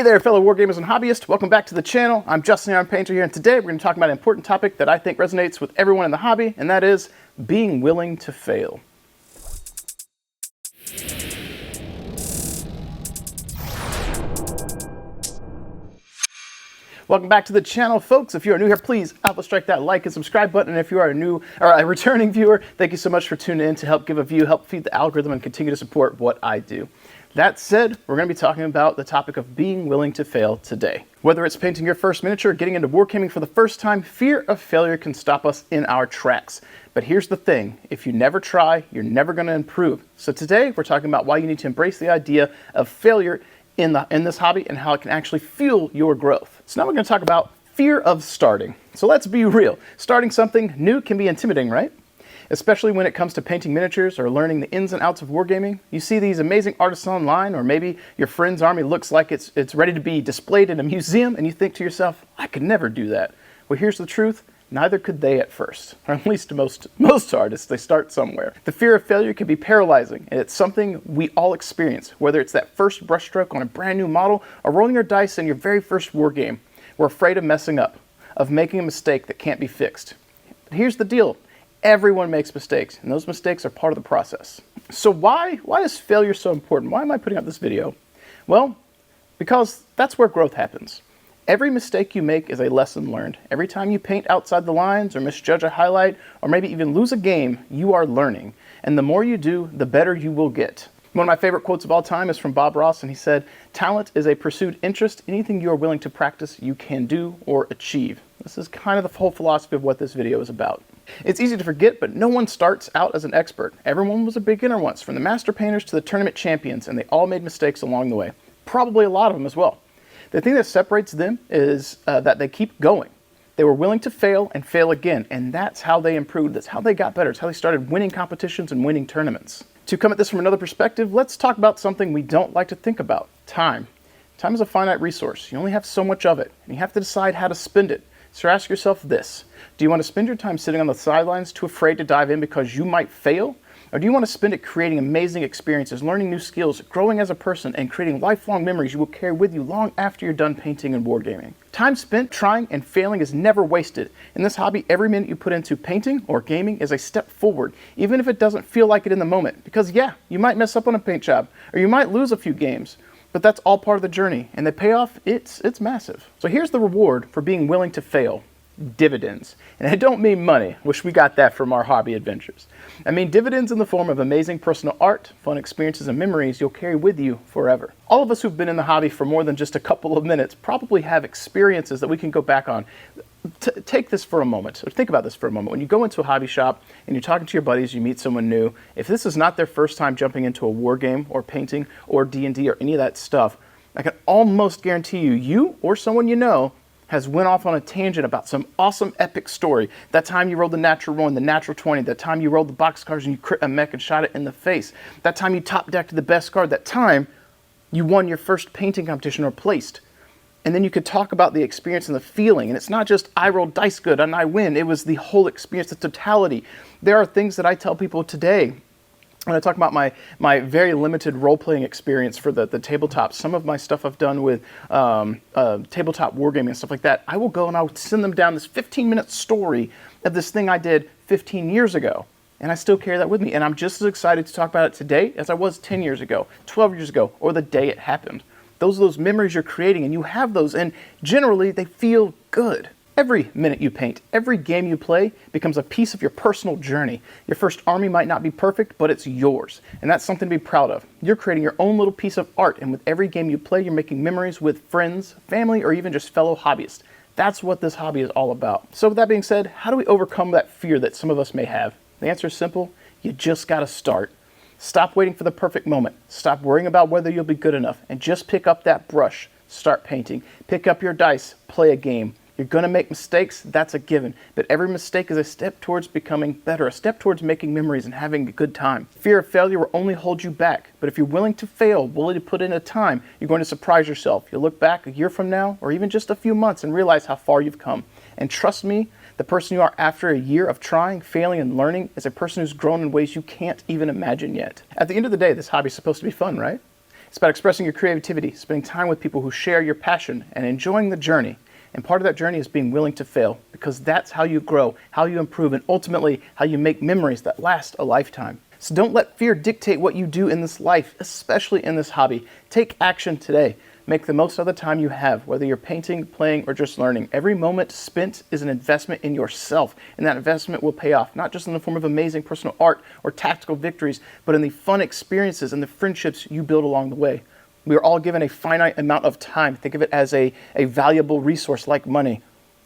Hey there, fellow wargamers and hobbyists. Welcome back to the channel. I'm Justin, I'm Painter here, and today we're going to talk about an important topic that I think resonates with everyone in the hobby, and that is being willing to fail. Welcome back to the channel, folks. If you are new here, please strike that like and subscribe button. And if you are a new or a returning viewer, thank you so much for tuning in to help give a view, help feed the algorithm, and continue to support what I do. That said, we're going to be talking about the topic of being willing to fail today. Whether it's painting your first miniature, getting into wargaming for the first time, fear of failure can stop us in our tracks. But here's the thing, if you never try, you're never going to improve. So today, we're talking about why you need to embrace the idea of failure in this hobby and how it can actually fuel your growth. So now we're going to talk about fear of starting. So let's be real. Starting something new can be intimidating, right? Especially when it comes to painting miniatures or learning the ins and outs of wargaming. You see these amazing artists online, or maybe your friend's army looks like it's ready to be displayed in a museum, and you think to yourself, I could never do that. Well, here's the truth. Neither could they at first, or at least most artists, they start somewhere. The fear of failure can be paralyzing, and it's something we all experience, whether it's that first brushstroke on a brand new model or rolling your dice in your very first war game. We're afraid of messing up, of making a mistake that can't be fixed. But here's the deal. Everyone makes mistakes, and those mistakes are part of the process. So why is failure so important? Why am I putting out this video? Well, because that's where growth happens. Every mistake you make is a lesson learned. Every time you paint outside the lines or misjudge a highlight or maybe even lose a game, you are learning. And the more you do, the better you will get. One of my favorite quotes of all time is from Bob Ross, and he said, "Talent is a pursued interest. Anything you are willing to practice, you can do or achieve." This is kind of the whole philosophy of what this video is about. It's easy to forget, but no one starts out as an expert. Everyone was a beginner once, from the master painters to the tournament champions, and they all made mistakes along the way. Probably a lot of them as well. The thing that separates them is that they keep going. They were willing to fail and fail again, and that's how they improved. That's how they got better. It's how they started winning competitions and winning tournaments. To come at this from another perspective, let's talk about something we don't like to think about: time. Time is a finite resource. You only have so much of it, and you have to decide how to spend it. So ask yourself this: do you want to spend your time sitting on the sidelines too afraid to dive in because you might fail? Or do you want to spend it creating amazing experiences, learning new skills, growing as a person, and creating lifelong memories you will carry with you long after you're done painting and wargaming? Time spent trying and failing is never wasted. In this hobby, every minute you put into painting or gaming is a step forward, even if it doesn't feel like it in the moment. Because yeah, you might mess up on a paint job, or you might lose a few games, but that's all part of the journey, and the payoff, it's massive. So here's the reward for being willing to fail: dividends. And I don't mean money. Wish we got that from our hobby adventures. I mean dividends in the form of amazing personal art, fun experiences, and memories you'll carry with you forever. All of us who've been in the hobby for more than just a couple of minutes probably have experiences that we can go back on. Take this for a moment, or think about this for a moment. When you go into a hobby shop and you're talking to your buddies, you meet someone new, if this is not their first time jumping into a war game or painting or D&D or any of that stuff, I can almost guarantee you or someone you know has went off on a tangent about some awesome epic story. That time you rolled the natural 1, the natural 20, that time you rolled the boxcars and you crit a mech and shot it in the face, that time you top decked the best card, that time you won your first painting competition or placed. And then you could talk about the experience and the feeling. And it's not just I rolled dice good and I win. It was the whole experience, the totality. There are things that I tell people today when I talk about my very limited role-playing experience for the tabletop. Some of my stuff I've done with tabletop wargaming and stuff like that, I will go and I'll send them down this 15-minute story of this thing I did 15 years ago. And I still carry that with me. And I'm just as excited to talk about it today as I was 10 years ago, 12 years ago, or the day it happened. Those are those memories you're creating, and you have those, and generally they feel good. Every minute you paint, every game you play becomes a piece of your personal journey. Your first army might not be perfect, but it's yours, and that's something to be proud of. You're creating your own little piece of art, and with every game you play, you're making memories with friends, family, or even just fellow hobbyists. That's what this hobby is all about. So with that being said, how do we overcome that fear that some of us may have? The answer is simple. You just gotta start. Stop waiting for the perfect moment. Stop worrying about whether you'll be good enough, and just pick up that brush. Start painting. Pick up your dice. Play a game. You're going to make mistakes, that's a given, but every mistake is a step towards becoming better, a step towards making memories and having a good time. Fear of failure will only hold you back, but if you're willing to fail, willing to put in a time, you're going to surprise yourself. You'll look back a year from now, or even just a few months, and realize how far you've come. And trust me, the person you are after a year of trying, failing, and learning is a person who's grown in ways you can't even imagine yet. At the end of the day, this hobby is supposed to be fun, right? It's about expressing your creativity, spending time with people who share your passion, and enjoying the journey. And part of that journey is being willing to fail, because that's how you grow, how you improve, and ultimately how you make memories that last a lifetime. So don't let fear dictate what you do in this life, especially in this hobby. Take action today. Make the most of the time you have, whether you're painting, playing, or just learning. Every moment spent is an investment in yourself, and that investment will pay off, not just in the form of amazing personal art or tactical victories, but in the fun experiences and the friendships you build along the way. We are all given a finite amount of time. Think of it as a valuable resource like money.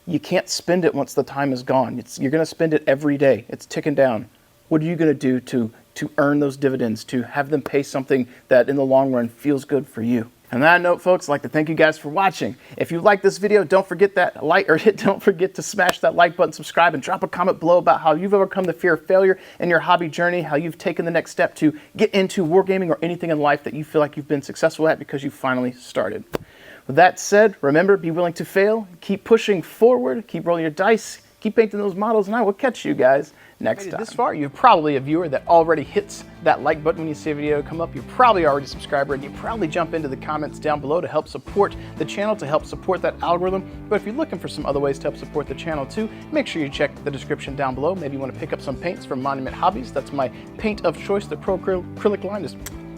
You can't spend it once the time is gone. You're going to spend it every day. It's ticking down. What are you going to do to earn those dividends, to have them pay something that in the long run feels good for you? On that note, folks, I'd like to thank you guys for watching. If you like this video, don't forget to smash that like button, subscribe, and drop a comment below about how you've overcome the fear of failure in your hobby journey, how you've taken the next step to get into wargaming or anything in life that you feel like you've been successful at because you finally started. With that said, remember, be willing to fail, keep pushing forward, keep rolling your dice, keep painting those models, and I will catch you guys next time. This far, you're probably a viewer that already hits that like button when you see a video come up. You're probably already a subscriber, and you probably jump into the comments down below to help support the channel, to help support that algorithm. But if you're looking for some other ways to help support the channel too, make sure you check the description down below. Maybe you want to pick up some paints from Monument Hobbies. That's my paint of choice. The Pro Acrylic line is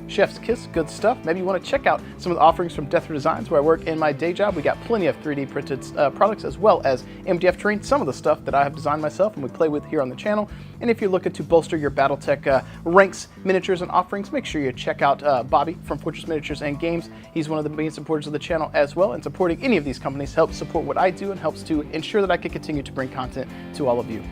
chef's kiss, good stuff. Maybe you want to check out some of the offerings from Death Designs, where I work in my day job. We got plenty of 3D printed products, as well as MDF terrain, some of the stuff that I have designed myself and we play with here on the channel. And if you're looking to bolster your Battletech ranks, miniatures, and offerings, make sure you check out Bobby from Fortress Miniatures and Games. He's one of the main supporters of the channel as well, and supporting any of these companies helps support what I do and helps to ensure that I can continue to bring content to all of you.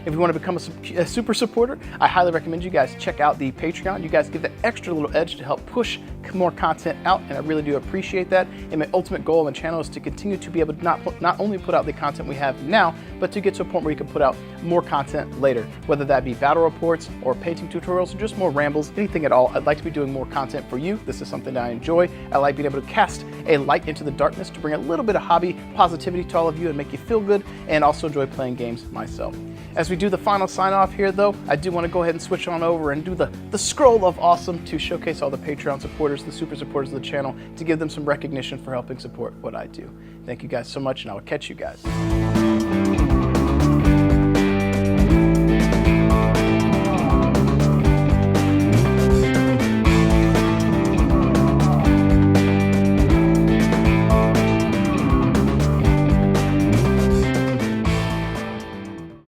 If you want to become a super supporter, I highly recommend you guys check out the Patreon. You guys give that extra little edge to help push more content out, and I really do appreciate that. And my ultimate goal on the channel is to continue to be able to not only put out the content we have now, but to get to a point where you can put out more content later, whether that be battle reports or painting tutorials or just more rambles, anything at all. I'd like to be doing more content for you. This is something that I enjoy. I like being able to cast a light into the darkness to bring a little bit of hobby positivity to all of you and make you feel good, and also enjoy playing games myself. As we do the final sign off here though, I do want to go ahead and switch on over and do the scroll of awesome to showcase all the Patreon supporters, the super supporters of the channel, to give them some recognition for helping support what I do. Thank you guys so much, and I will catch you guys.